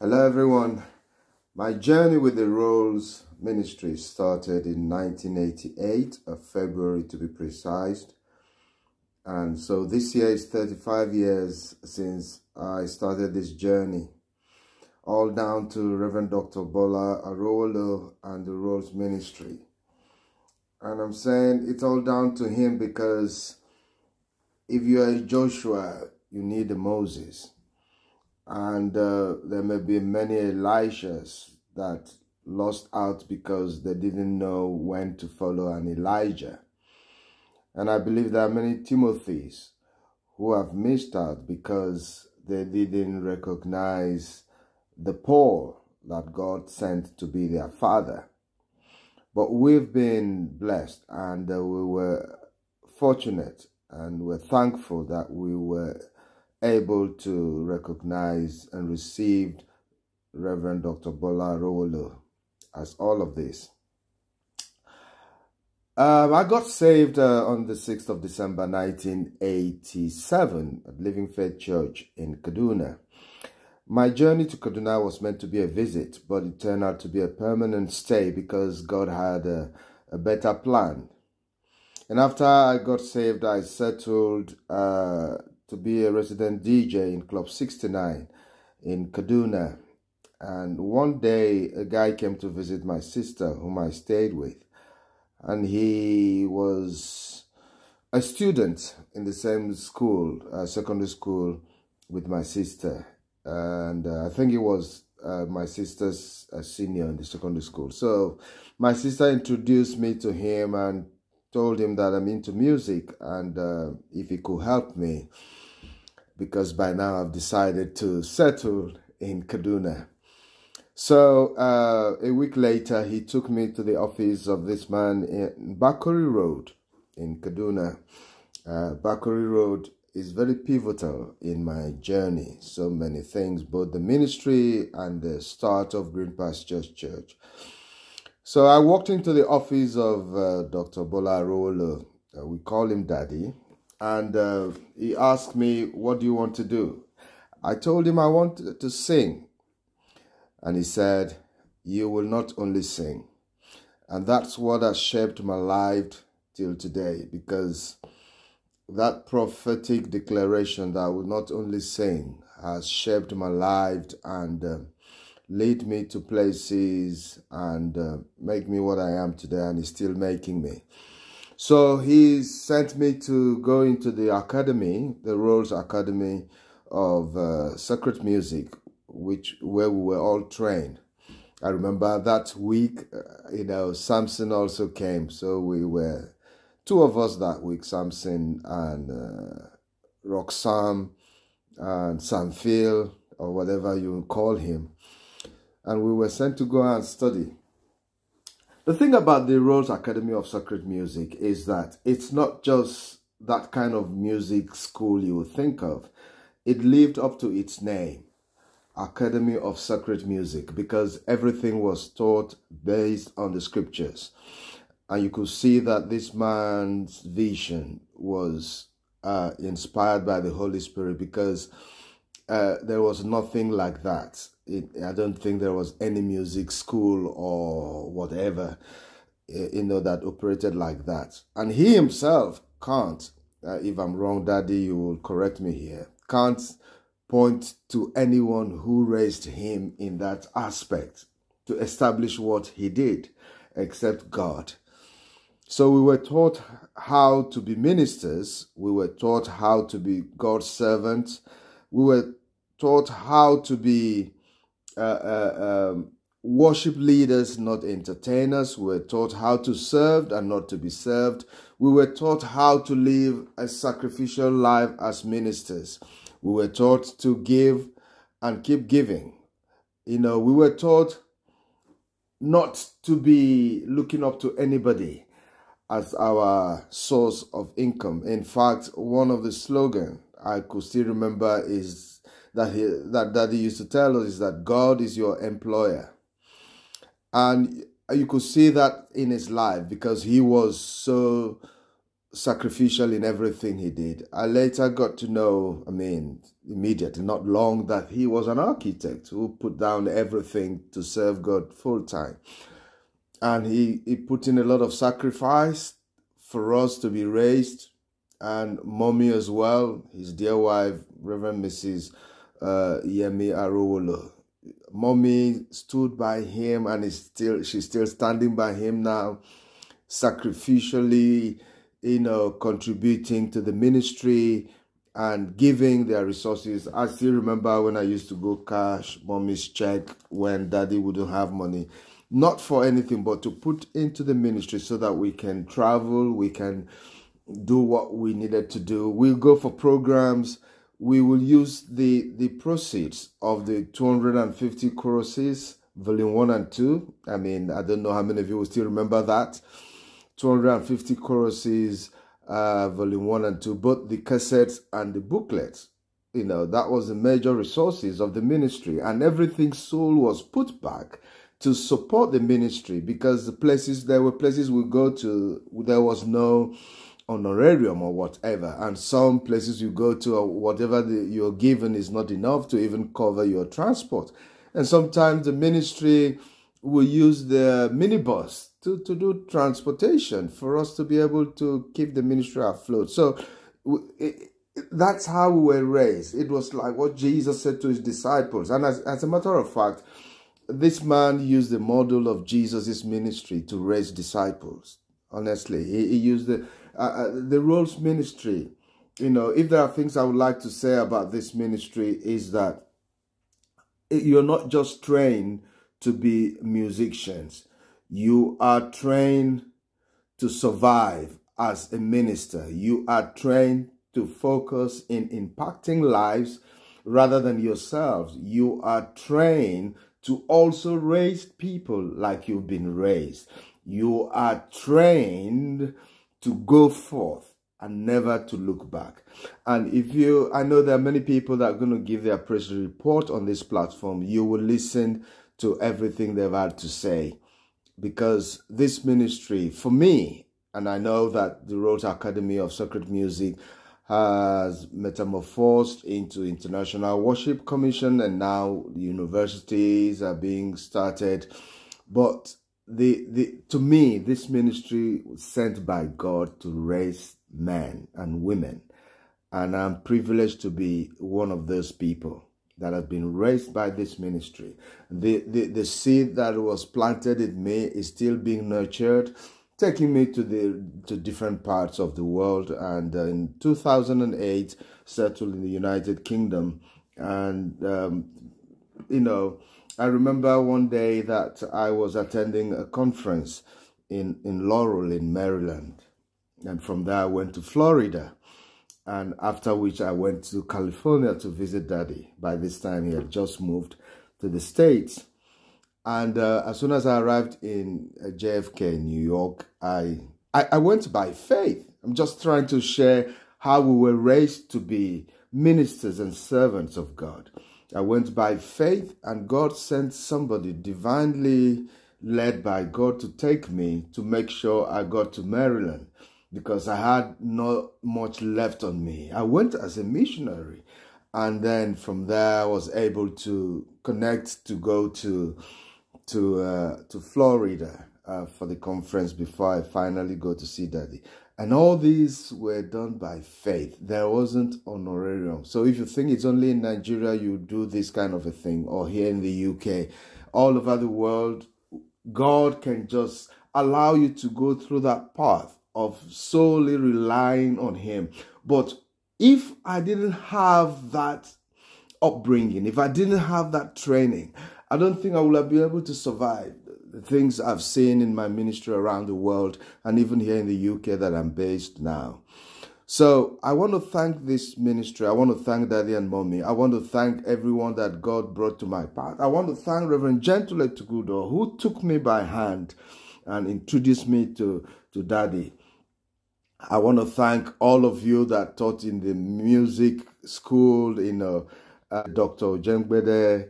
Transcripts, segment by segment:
Hello everyone. My journey with the Rolls Ministry started in 1988, of February to be precise. And so this year is 35 years since I started this journey. All down to Reverend Dr. Bola Arowolo and the Rolls Ministry. And I'm saying it's all down to him because if you are Joshua, you need a Moses. And there may be many Elishas that lost out because they didn't know when to follow an Elijah. And I believe there are many Timothys who have missed out because they didn't recognize the Paul that God sent to be their father. But we've been blessed and we were fortunate and we're thankful that we were able to recognize and receive Reverend Dr. Bola Arowolo as all of this. I got saved on the 6th of December 1987 at Living Faith Church in Kaduna. My journey to Kaduna was meant to be a visit, but it turned out to be a permanent stay because God had a better plan. And after I got saved, I settled to be a resident DJ in Club 69 in Kaduna. And one day, a guy came to visit my sister, whom I stayed with. And he was a student in the same school, secondary school, with my sister. And I think he was my sister's senior in the secondary school. So my sister introduced me to him and told him that I'm into music and if he could help me, because by now I've decided to settle in Kaduna. So a week later, he took me to the office of this man in Bakori Road in Kaduna. Bakori Road is very pivotal in my journey. So many things, both the ministry and the start of Green Pastures Church. So I walked into the office of Dr. Bola Arowolo. We call him Daddy. And he asked me, what do you want to do? I told him I wanted to sing. And he said, you will not only sing. And that's what has shaped my life till today, because that prophetic declaration that I will not only sing has shaped my life and lead me to places and make me what I am today, and is still making me. So he sent me to go into the academy, the Rolls Academy of Sacred Music, where we were all trained. I remember that week, Samson also came. So we were two of us that week, Samson and Roxanne and Sam Phil, or whatever you call him. And we were sent to go and study. The thing about the Rolls Academy of Sacred Music is that it's not just that kind of music school you would think of. It lived up to its name, Academy of Sacred Music, because everything was taught based on the scriptures. And you could see that this man's vision was inspired by the Holy Spirit, because there was nothing like that. I don't think there was any music school or whatever, that operated like that. And he himself can't, if I'm wrong, Daddy, you will correct me here, can't point to anyone who raised him in that aspect to establish what he did, except God. So we were taught how to be ministers. We were taught how to be God's servants. We were taught how to be worship leaders, not entertainers. We were taught how to serve and not to be served. We were taught how to live a sacrificial life as ministers. We were taught to give and keep giving. We were taught not to be looking up to anybody as our source of income. In fact, one of the slogans I could still remember is that Daddy used to tell us is that God is your employer. And you could see that in his life, because he was so sacrificial in everything he did. I later got to know, immediately, not long, that he was an architect who put down everything to serve God full time. And he put in a lot of sacrifice for us to be raised, and mommy as well, his dear wife, Reverend Mrs. Yemi Arowolo. Mommy stood by him, and she's still standing by him now, sacrificially, contributing to the ministry and giving their resources. I still remember when I used to go cash mommy's check when daddy wouldn't have money, not for anything, but to put into the ministry so that we can travel, we can do what we needed to do. We'll go for programs. We will use the proceeds of the 250 choruses, volume 1 and 2. I don't know how many of you will still remember that. 250 choruses, volume 1 and 2, both the cassettes and the booklets. That was the major resources of the ministry, and everything sold was put back to support the ministry, because there were places we go to, there was no honorarium or whatever, and some places you go to, or whatever you're given is not enough to even cover your transport. And sometimes the ministry will use the minibus to do transportation for us to be able to keep the ministry afloat. So that's how we were raised. It was like what Jesus said to his disciples. And as a matter of fact, this man used the model of Jesus' ministry to raise disciples. Honestly, he used the Rolls ministry. If there are things I would like to say about this ministry, is that you're not just trained to be musicians. You are trained to survive as a minister. You are trained to focus in impacting lives rather than yourselves. You are trained to also raise people like you've been raised. You are trained to go forth and never to look back. And I know there are many people that are going to give their press report on this platform. You will listen to everything they've had to say, because this ministry, for me, and I know that the Rhodes Academy of Sacred Music has metamorphosed into International Worship Commission, and now the universities are being started. But to me, this ministry was sent by God to raise men and women, and I'm privileged to be one of those people that have been raised by this ministry. The seed that was planted in me is still being nurtured, taking me to different parts of the world. And in 2008, settled in the United Kingdom. And I remember one day that I was attending a conference in Laurel in Maryland, and from there I went to Florida. And after which I went to California to visit Daddy. By this time, he had just moved to the States. And as soon as I arrived in JFK, New York, I went by faith. I'm just trying to share how we were raised to be ministers and servants of God. I went by faith, and God sent somebody divinely led by God to take me to make sure I got to Maryland, because I had not much left on me. I went as a missionary, and then from there I was able to connect to go to Florida for the conference before I finally go to see Daddy. And all these were done by faith. There wasn't honorarium. So if you think it's only in Nigeria you do this kind of a thing, or here in the UK, all over the world, God can just allow you to go through that path of solely relying on him. But if I didn't have that upbringing, if I didn't have that training, I don't think I would have been able to survive the things I've seen in my ministry around the world, and even here in the UK that I'm based now. So I want to thank this ministry. I want to thank Daddy and Mommy. I want to thank everyone that God brought to my path. I want to thank Reverend Gentile Tugudo, who took me by hand and introduced me to Daddy. I want to thank all of you that taught in the music school, Dr. Ojengbede,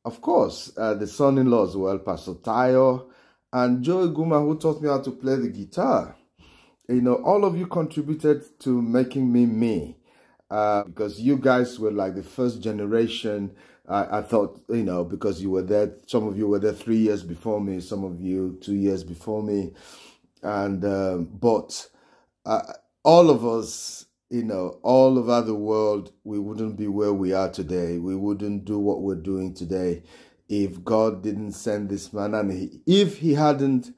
of course, the son-in-law as well, Pastor Tayo, and Joe Guma, who taught me how to play the guitar. all of you contributed to making me me. Because you guys were like the first generation. I thought, because you were there, some of you were there 3 years before me, some of you 2 years before me. And, but all of us, all over the world, we wouldn't be where we are today. We wouldn't do what we're doing today if God didn't send this man, and if he hadn't,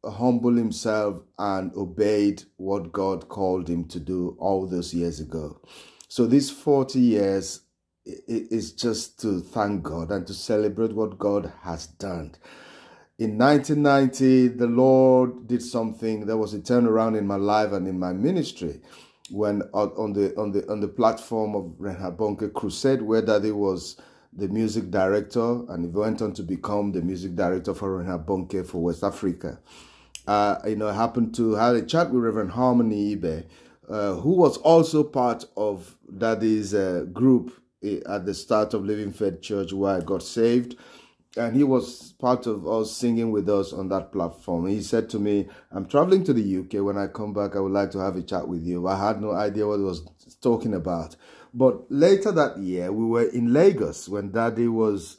humbled himself and obeyed what God called him to do all those years ago. So these 40 years is just to thank God and to celebrate what God has done. In 1990, the Lord did something. There was a turnaround in my life and in my ministry when on the platform of Reinhard Bonnke Crusade, where Daddy was the music director, and he went on to become the music director for Reinhard Bonnke for West Africa. I happened to have a chat with Reverend Harmony Ibe, who was also part of Daddy's group at the start of Living Faith Church, where I got saved. And he was part of us singing with us on that platform. He said to me, I'm traveling to the UK. When I come back, I would like to have a chat with you. I had no idea what he was talking about. But later that year, we were in Lagos when Daddy was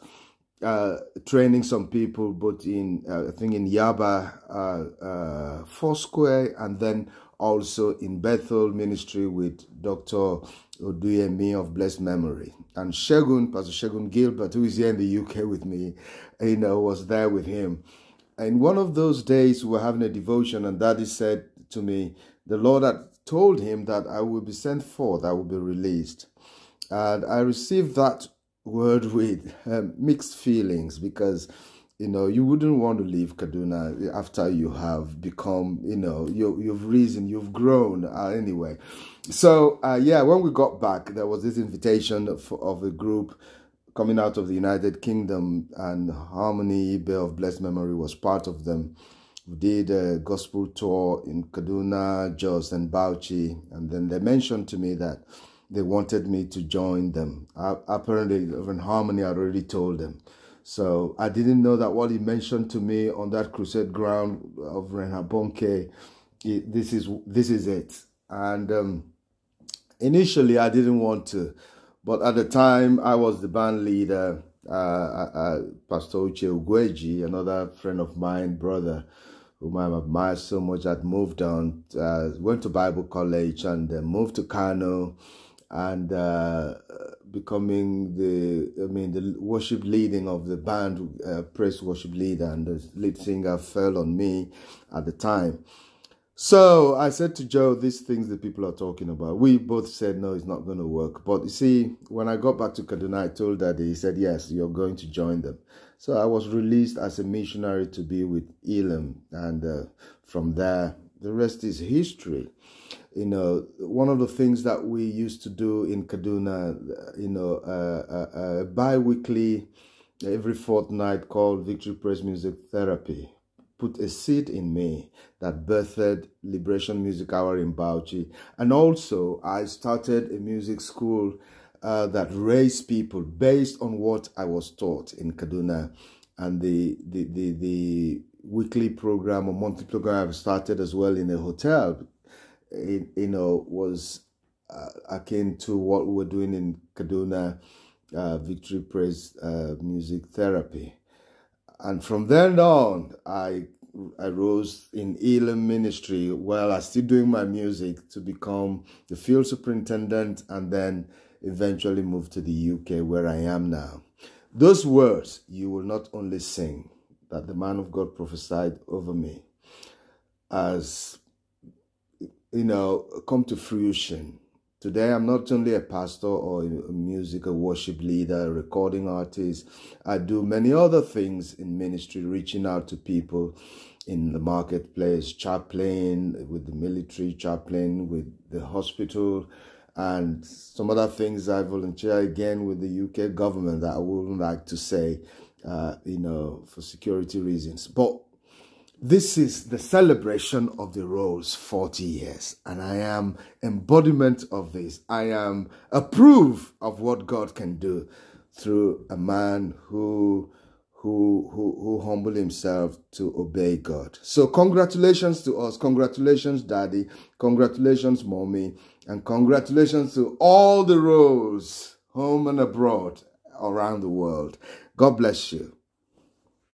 training some people, but in, I think in Yaba, Foursquare, and then also in Bethel Ministry with Dr. Oduyemi of blessed memory. And Shegun, Pastor Shegun Gilbert, who is here in the UK with me, was there with him. And one of those days we were having a devotion, and Daddy said to me, the Lord had told him that I will be sent forth, I will be released. And I received that word with mixed feelings, because you wouldn't want to leave Kaduna after you have become, you've risen, you've grown anyway. So, when we got back, there was this invitation of a group coming out of the United Kingdom, and Harmony Ibe of blessed memory was part of them. We did a gospel tour in Kaduna, Jos, and Bauchi, and then they mentioned to me that they wanted me to join them. Apparently, Reverend Harmony had already told them. So I didn't know that what he mentioned to me on that crusade ground of Reinhard Bonnke, this is it. And initially I didn't want to, but at the time I was the band leader. Pastor Uche Ugweji, another friend of mine, brother, whom I admire so much, had moved on, went to Bible college and moved to Kano, and becoming the worship leading of the band, praise worship leader, and the lead singer fell on me at the time. So I said to Joe, these things that people are talking about, we both said, no, it's not going to work. But you see, when I got back to Kaduna, I told Daddy, he said, yes, you're going to join them. So I was released as a missionary to be with Elam. And from there, the rest is history. One of the things that we used to do in Kaduna, bi-weekly, every fortnight, called Victory Praise Music Therapy, put a seed in me that birthed Liberation Music Hour in Bauchi. And also, I started a music school that raised people based on what I was taught in Kaduna. And the weekly program or monthly program I've started as well in a hotel, was akin to what we were doing in Kaduna, Victory Praise Music Therapy. And from then on, I rose in Elam ministry while I was still doing my music to become the field superintendent, and then eventually moved to the UK where I am now. Those words you will not only sing, that the man of God prophesied over me, as come to fruition. Today, I'm not only a pastor or a music, a worship leader, a recording artist. I do many other things in ministry, reaching out to people in the marketplace, chaplain with the military, chaplain with the hospital, and some other things. I volunteer again with the UK government that I wouldn't like to say, for security reasons. But this is the celebration of the roles 40 years, and I am embodiment of this. I am a proof of what God can do through a man who who humble himself to obey God. So congratulations to us. Congratulations, Daddy. Congratulations, Mommy. And congratulations to all the roles, home and abroad, around the world. God bless you.